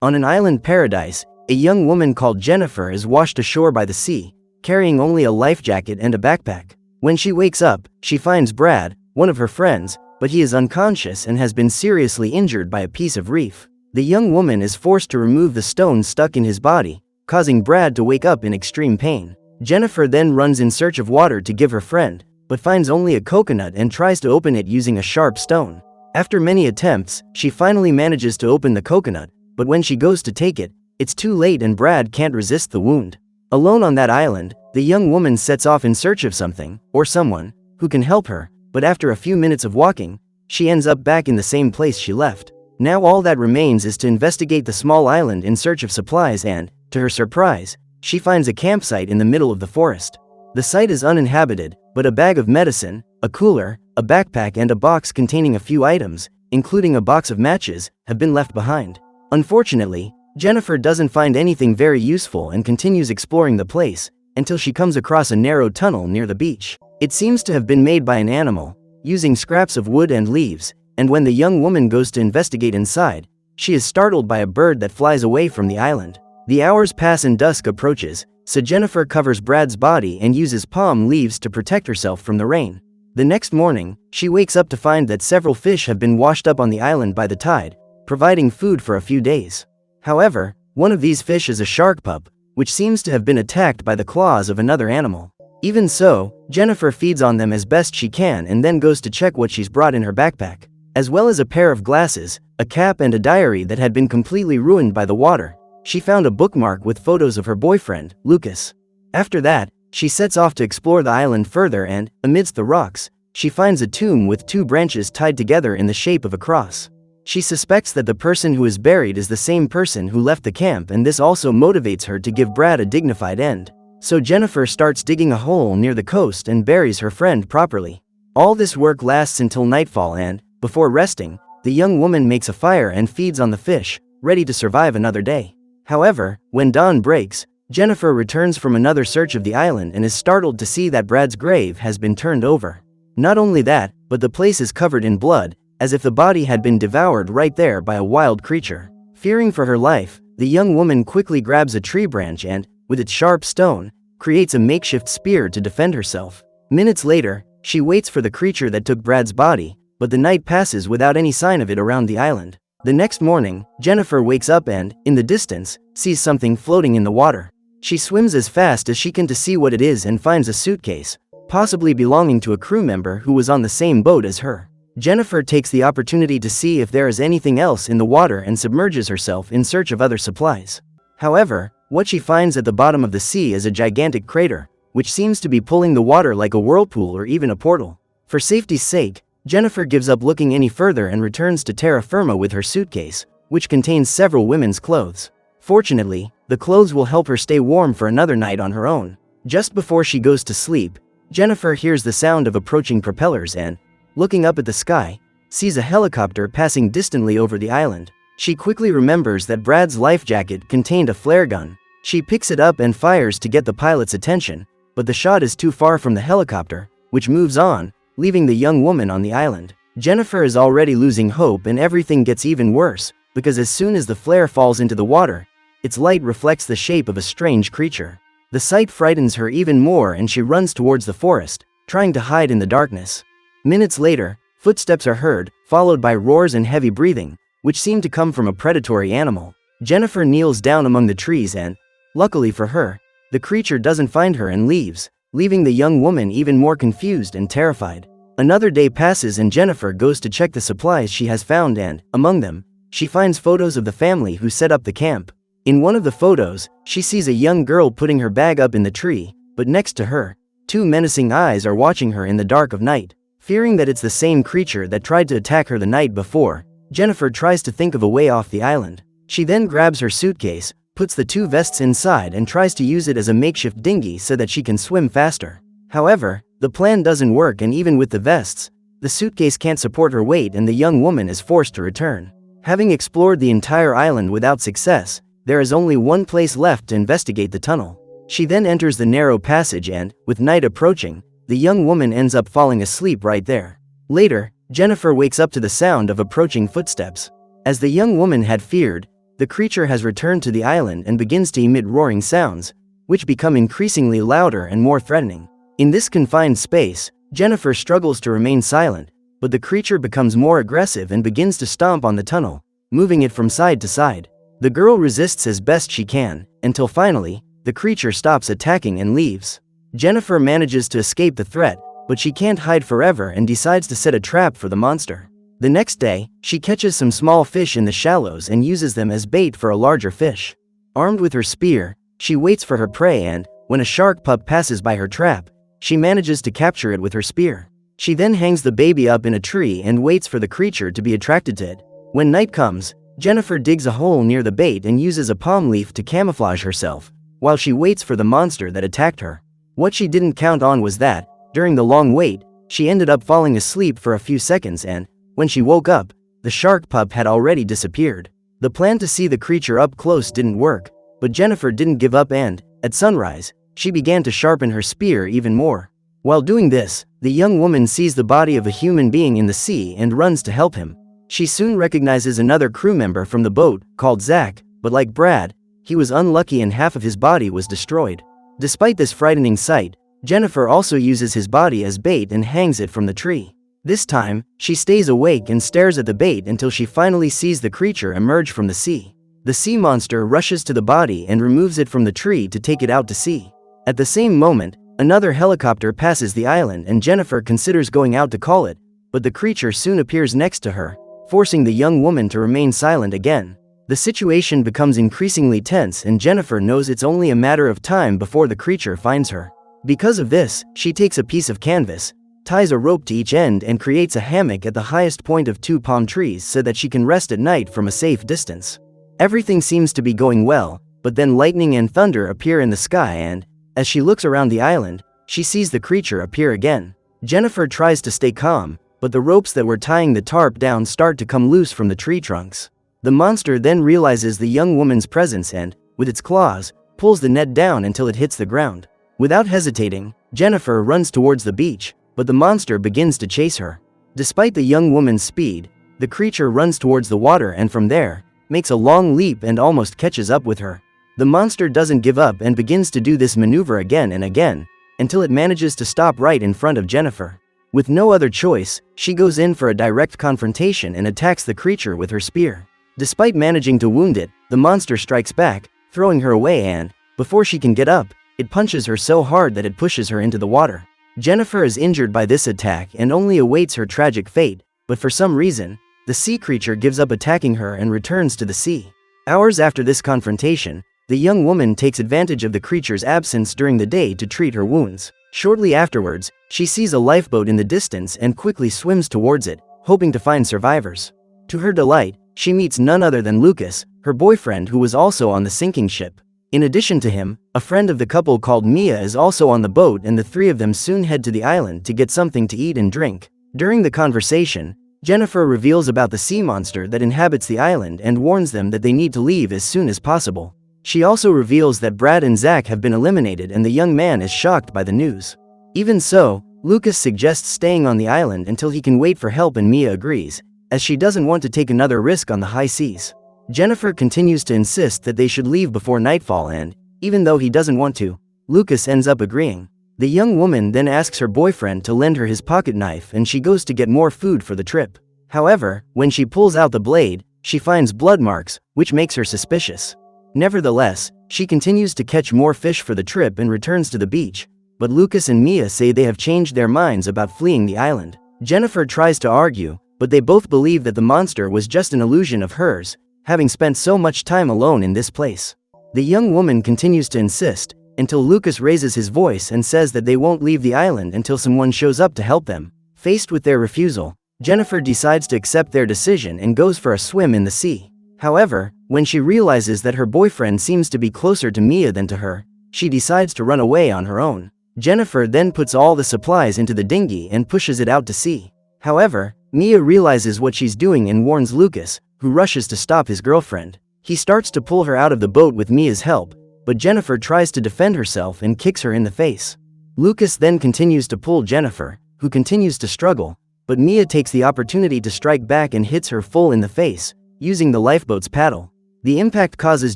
On an island paradise, a young woman called Jennifer is washed ashore by the sea, carrying only a life jacket and a backpack. When she wakes up, she finds Brad, one of her friends, but he is unconscious and has been seriously injured by a piece of reef. The young woman is forced to remove the stone stuck in his body, causing Brad to wake up in extreme pain. Jennifer then runs in search of water to give her friend, but finds only a coconut and tries to open it using a sharp stone. After many attempts, she finally manages to open the coconut, but when she goes to take it, it's too late and Brad can't resist the wound. Alone on that island, the young woman sets off in search of something, or someone, who can help her, but after a few minutes of walking, she ends up back in the same place she left. Now all that remains is to investigate the small island in search of supplies and, to her surprise, she finds a campsite in the middle of the forest. The site is uninhabited, but a bag of medicine, a cooler, a backpack and a box containing a few items, including a box of matches, have been left behind. Unfortunately, Jennifer doesn't find anything very useful and continues exploring the place, until she comes across a narrow tunnel near the beach. It seems to have been made by an animal, using scraps of wood and leaves, and when the young woman goes to investigate inside, she is startled by a bird that flies away from the island. The hours pass and dusk approaches, so Jennifer covers Brad's body and uses palm leaves to protect herself from the rain. The next morning, she wakes up to find that several fish have been washed up on the island by the tide, providing food for a few days. However, one of these fish is a shark pup, which seems to have been attacked by the claws of another animal. Even so, Jennifer feeds on them as best she can and then goes to check what she's brought in her backpack. As well as a pair of glasses, a cap and a diary that had been completely ruined by the water, she found a bookmark with photos of her boyfriend, Lucas. After that, she sets off to explore the island further and, amidst the rocks, she finds a tomb with two branches tied together in the shape of a cross. She suspects that the person who is buried is the same person who left the camp, and this also motivates her to give Brad a dignified end. So Jennifer starts digging a hole near the coast and buries her friend properly. All this work lasts until nightfall and, before resting, the young woman makes a fire and feeds on the fish, ready to survive another day. However, when dawn breaks, Jennifer returns from another search of the island and is startled to see that Brad's grave has been turned over. Not only that, but the place is covered in blood, as if the body had been devoured right there by a wild creature. Fearing for her life, the young woman quickly grabs a tree branch and, with its sharp stone, creates a makeshift spear to defend herself. Minutes later, she waits for the creature that took Brad's body, but the night passes without any sign of it around the island. The next morning, Jennifer wakes up and, in the distance, sees something floating in the water. She swims as fast as she can to see what it is and finds a suitcase, possibly belonging to a crew member who was on the same boat as her. Jennifer takes the opportunity to see if there is anything else in the water and submerges herself in search of other supplies. However, what she finds at the bottom of the sea is a gigantic crater, which seems to be pulling the water like a whirlpool or even a portal. For safety's sake, Jennifer gives up looking any further and returns to terra firma with her suitcase, which contains several women's clothes. Fortunately, the clothes will help her stay warm for another night on her own. Just before she goes to sleep, Jennifer hears the sound of approaching propellers and, looking up at the sky, sees a helicopter passing distantly over the island. She quickly remembers that Brad's life jacket contained a flare gun. She picks it up and fires to get the pilot's attention, but the shot is too far from the helicopter, which moves on, leaving the young woman on the island. Jennifer is already losing hope and everything gets even worse, because as soon as the flare falls into the water, its light reflects the shape of a strange creature. The sight frightens her even more and she runs towards the forest, trying to hide in the darkness. Minutes later, footsteps are heard, followed by roars and heavy breathing, which seem to come from a predatory animal. Jennifer kneels down among the trees and, luckily for her, the creature doesn't find her and leaves, leaving the young woman even more confused and terrified. Another day passes and Jennifer goes to check the supplies she has found and, among them, she finds photos of the family who set up the camp. In one of the photos, she sees a young girl putting her bag up in the tree, but next to her, two menacing eyes are watching her in the dark of night. Fearing that it's the same creature that tried to attack her the night before, Jennifer tries to think of a way off the island. She then grabs her suitcase, puts the two vests inside and tries to use it as a makeshift dinghy so that she can swim faster. However, the plan doesn't work and even with the vests, the suitcase can't support her weight and the young woman is forced to return. Having explored the entire island without success, there is only one place left to investigate the tunnel. She then enters the narrow passage and, with night approaching, the young woman ends up falling asleep right there. Later, Jennifer wakes up to the sound of approaching footsteps. As the young woman had feared, the creature has returned to the island and begins to emit roaring sounds, which become increasingly louder and more threatening. In this confined space, Jennifer struggles to remain silent, but the creature becomes more aggressive and begins to stomp on the tunnel, moving it from side to side. The girl resists as best she can, until finally, the creature stops attacking and leaves. Jennifer manages to escape the threat, but she can't hide forever and decides to set a trap for the monster. The next day, she catches some small fish in the shallows and uses them as bait for a larger fish. Armed with her spear, she waits for her prey and, when a shark pup passes by her trap, she manages to capture it with her spear. She then hangs the baby up in a tree and waits for the creature to be attracted to it. When night comes, Jennifer digs a hole near the bait and uses a palm leaf to camouflage herself, while she waits for the monster that attacked her. What she didn't count on was that, during the long wait, she ended up falling asleep for a few seconds and, when she woke up, the shark pup had already disappeared. The plan to see the creature up close didn't work, but Jennifer didn't give up and, at sunrise, she began to sharpen her spear even more. While doing this, the young woman sees the body of a human being in the sea and runs to help him. She soon recognizes another crew member from the boat, called Zach, but like Brad, he was unlucky and half of his body was destroyed. Despite this frightening sight, Jennifer also uses his body as bait and hangs it from the tree. This time, she stays awake and stares at the bait until she finally sees the creature emerge from the sea. The sea monster rushes to the body and removes it from the tree to take it out to sea. At the same moment, another helicopter passes the island and Jennifer considers going out to call it, but the creature soon appears next to her, forcing the young woman to remain silent again. The situation becomes increasingly tense and Jennifer knows it's only a matter of time before the creature finds her. Because of this, she takes a piece of canvas, ties a rope to each end and creates a hammock at the highest point of 2 palm trees so that she can rest at night from a safe distance. Everything seems to be going well, but then lightning and thunder appear in the sky and, as she looks around the island, she sees the creature appear again. Jennifer tries to stay calm, but the ropes that were tying the tarp down start to come loose from the tree trunks. The monster then realizes the young woman's presence and, with its claws, pulls the net down until it hits the ground. Without hesitating, Jennifer runs towards the beach, but the monster begins to chase her. Despite the young woman's speed, the creature runs towards the water and from there, makes a long leap and almost catches up with her. The monster doesn't give up and begins to do this maneuver again and again, until it manages to stop right in front of Jennifer. With no other choice, she goes in for a direct confrontation and attacks the creature with her spear. Despite managing to wound it, the monster strikes back, throwing her away and, before she can get up, it punches her so hard that it pushes her into the water. Jennifer is injured by this attack and only awaits her tragic fate, but for some reason, the sea creature gives up attacking her and returns to the sea. Hours after this confrontation, the young woman takes advantage of the creature's absence during the day to treat her wounds. Shortly afterwards, she sees a lifeboat in the distance and quickly swims towards it, hoping to find survivors. To her delight, she meets none other than Lucas, her boyfriend who was also on the sinking ship. In addition to him, a friend of the couple called Mia is also on the boat and the three of them soon head to the island to get something to eat and drink. During the conversation, Jennifer reveals about the sea monster that inhabits the island and warns them that they need to leave as soon as possible. She also reveals that Brad and Zach have been eliminated and the young man is shocked by the news. Even so, Lucas suggests staying on the island until he can wait for help and Mia agrees, as she doesn't want to take another risk on the high seas. Jennifer continues to insist that they should leave before nightfall and, even though he doesn't want to, Lucas ends up agreeing. The young woman then asks her boyfriend to lend her his pocket knife and she goes to get more food for the trip. However, when she pulls out the blade, she finds blood marks, which makes her suspicious. Nevertheless, she continues to catch more fish for the trip and returns to the beach, but Lucas and Mia say they have changed their minds about fleeing the island. Jennifer tries to argue, but they both believe that the monster was just an illusion of hers, having spent so much time alone in this place. The young woman continues to insist, until Lucas raises his voice and says that they won't leave the island until someone shows up to help them. Faced with their refusal, Jennifer decides to accept their decision and goes for a swim in the sea. However, when she realizes that her boyfriend seems to be closer to Mia than to her, she decides to run away on her own. Jennifer then puts all the supplies into the dinghy and pushes it out to sea. However, Mia realizes what she's doing and warns Lucas, who rushes to stop his girlfriend. He starts to pull her out of the boat with Mia's help, but Jennifer tries to defend herself and kicks her in the face. Lucas then continues to pull Jennifer, who continues to struggle, but Mia takes the opportunity to strike back and hits her full in the face, using the lifeboat's paddle. The impact causes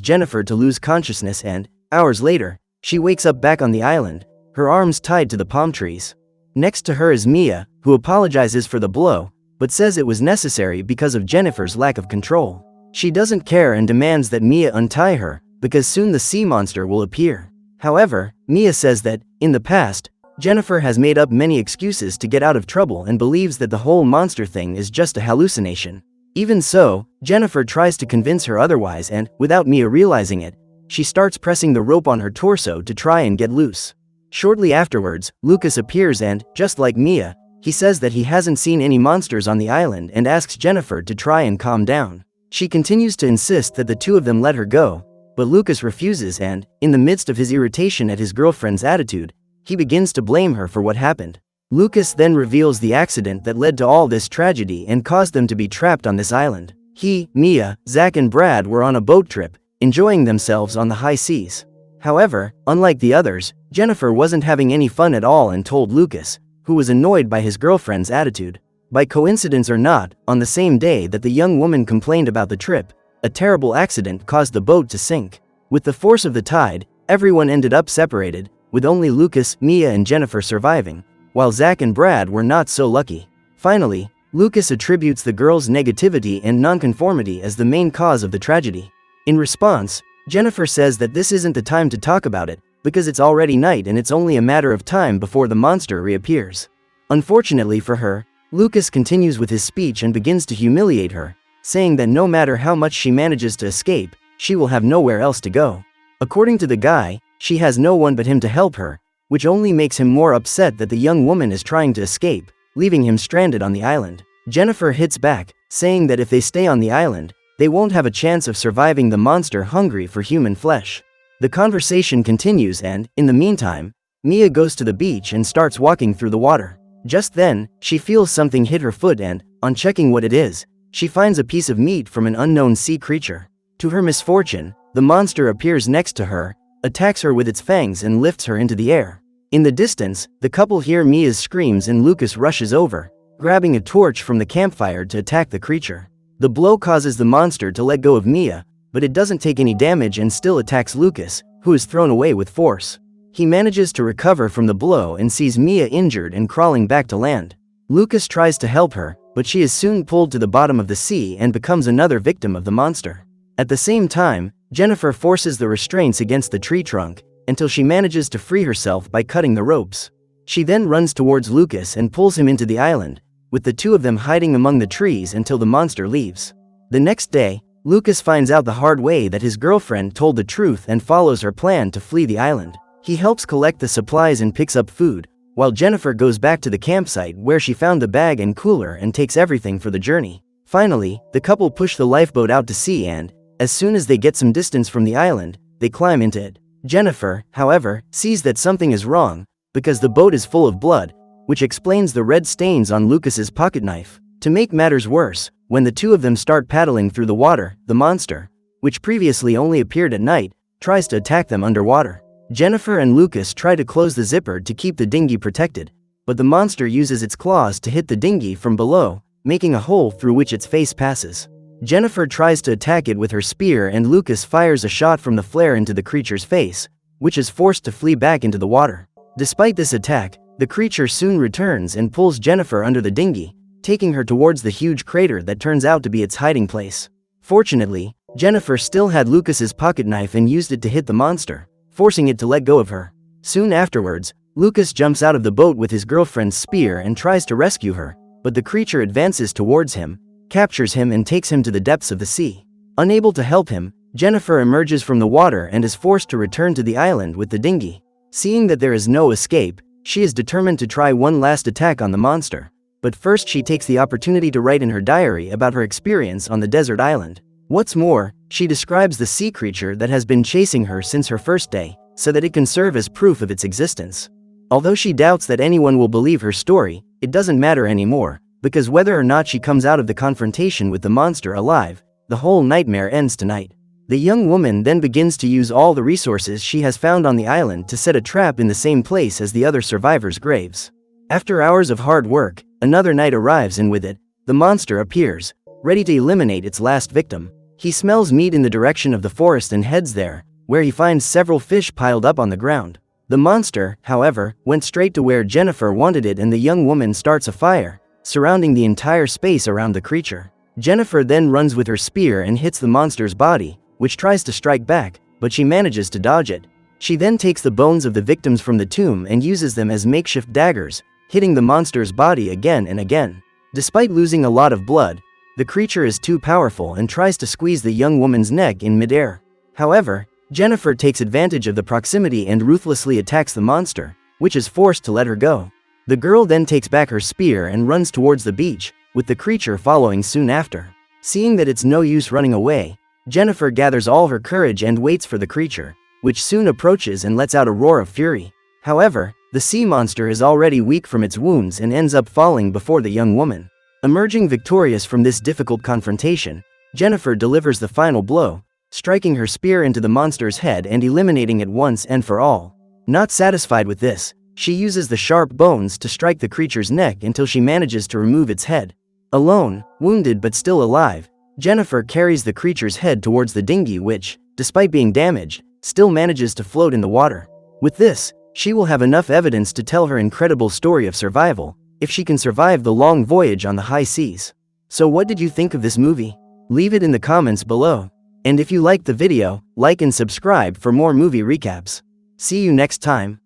Jennifer to lose consciousness and, hours later, she wakes up back on the island, her arms tied to the palm trees. Next to her is Mia, who apologizes for the blow, but says it was necessary because of Jennifer's lack of control. She doesn't care and demands that Mia untie her, because soon the sea monster will appear. However, Mia says that, in the past, Jennifer has made up many excuses to get out of trouble and believes that the whole monster thing is just a hallucination. Even so, Jennifer tries to convince her otherwise and, without Mia realizing it, she starts pressing the rope on her torso to try and get loose. Shortly afterwards, Lucas appears and, just like Mia, he says that he hasn't seen any monsters on the island and asks Jennifer to try and calm down. She continues to insist that the two of them let her go, but Lucas refuses and, in the midst of his irritation at his girlfriend's attitude, he begins to blame her for what happened. Lucas then reveals the accident that led to all this tragedy and caused them to be trapped on this island. He, Mia, Zach and Brad were on a boat trip, enjoying themselves on the high seas. However, unlike the others, Jennifer wasn't having any fun at all and told Lucas, who was annoyed by his girlfriend's attitude. By coincidence or not, on the same day that the young woman complained about the trip, a terrible accident caused the boat to sink. With the force of the tide, everyone ended up separated, with only Lucas, Mia and Jennifer surviving, while Zach and Brad were not so lucky. Finally, Lucas attributes the girls' negativity and nonconformity as the main cause of the tragedy. In response, Jennifer says that this isn't the time to talk about it, because it's already night and it's only a matter of time before the monster reappears. Unfortunately for her, Lucas continues with his speech and begins to humiliate her, saying that no matter how much she manages to escape, she will have nowhere else to go. According to the guy, she has no one but him to help her, which only makes him more upset that the young woman is trying to escape, leaving him stranded on the island. Jennifer hits back, saying that if they stay on the island, they won't have a chance of surviving the monster hungry for human flesh. The conversation continues and, in the meantime, Mia goes to the beach and starts walking through the water. Just then, she feels something hit her foot and, on checking what it is, she finds a piece of meat from an unknown sea creature. To her misfortune, the monster appears next to her, attacks her with its fangs and lifts her into the air. In the distance, the couple hear Mia's screams and Lucas rushes over, grabbing a torch from the campfire to attack the creature. The blow causes the monster to let go of Mia, but it doesn't take any damage and still attacks Lucas, who is thrown away with force. He manages to recover from the blow and sees Mia injured and crawling back to land. Lucas tries to help her, but she is soon pulled to the bottom of the sea and becomes another victim of the monster. At the same time, Jennifer forces the restraints against the tree trunk, until she manages to free herself by cutting the ropes. She then runs towards Lucas and pulls him into the island, with the two of them hiding among the trees until the monster leaves. The next day, Lucas finds out the hard way that his girlfriend told the truth and follows her plan to flee the island. He helps collect the supplies and picks up food, while Jennifer goes back to the campsite where she found the bag and cooler and takes everything for the journey. Finally, the couple push the lifeboat out to sea and, as soon as they get some distance from the island, they climb into it. Jennifer, however, sees that something is wrong, because the boat is full of blood, which explains the red stains on Lucas's pocketknife. To make matters worse, when the two of them start paddling through the water, the monster, which previously only appeared at night, tries to attack them underwater. Jennifer and Lucas try to close the zipper to keep the dinghy protected, but the monster uses its claws to hit the dinghy from below, making a hole through which its face passes. Jennifer tries to attack it with her spear and Lucas fires a shot from the flare into the creature's face, which is forced to flee back into the water. Despite this attack, the creature soon returns and pulls Jennifer under the dinghy, taking her towards the huge crater that turns out to be its hiding place. Fortunately, Jennifer still had Lucas's pocketknife and used it to hit the monster, forcing it to let go of her. Soon afterwards, Lucas jumps out of the boat with his girlfriend's spear and tries to rescue her, but the creature advances towards him, captures him and takes him to the depths of the sea. Unable to help him, Jennifer emerges from the water and is forced to return to the island with the dinghy. Seeing that there is no escape, she is determined to try one last attack on the monster. But first she takes the opportunity to write in her diary about her experience on the desert island. What's more, she describes the sea creature that has been chasing her since her first day, so that it can serve as proof of its existence. Although she doubts that anyone will believe her story, it doesn't matter anymore, because whether or not she comes out of the confrontation with the monster alive, the whole nightmare ends tonight. The young woman then begins to use all the resources she has found on the island to set a trap in the same place as the other survivors' graves. After hours of hard work, another night arrives and with it, the monster appears, ready to eliminate its last victim. He smells meat in the direction of the forest and heads there, where he finds several fish piled up on the ground. The monster, however, went straight to where Jennifer wanted it, and the young woman starts a fire, surrounding the entire space around the creature. Jennifer then runs with her spear and hits the monster's body, which tries to strike back, but she manages to dodge it. She then takes the bones of the victims from the tomb and uses them as makeshift daggers, hitting the monster's body again and again. Despite losing a lot of blood, the creature is too powerful and tries to squeeze the young woman's neck in midair. However, Jennifer takes advantage of the proximity and ruthlessly attacks the monster, which is forced to let her go. The girl then takes back her spear and runs towards the beach, with the creature following soon after. Seeing that it's no use running away, Jennifer gathers all her courage and waits for the creature, which soon approaches and lets out a roar of fury. However, the sea monster is already weak from its wounds and ends up falling before the young woman. Emerging victorious from this difficult confrontation, Jennifer delivers the final blow, striking her spear into the monster's head and eliminating it once and for all. Not satisfied with this, she uses the sharp bones to strike the creature's neck until she manages to remove its head. Alone, wounded but still alive, Jennifer carries the creature's head towards the dinghy, which, despite being damaged, still manages to float in the water. With this, she will have enough evidence to tell her incredible story of survival, if she can survive the long voyage on the high seas. So what did you think of this movie? Leave it in the comments below. And if you liked the video, like and subscribe for more movie recaps. See you next time.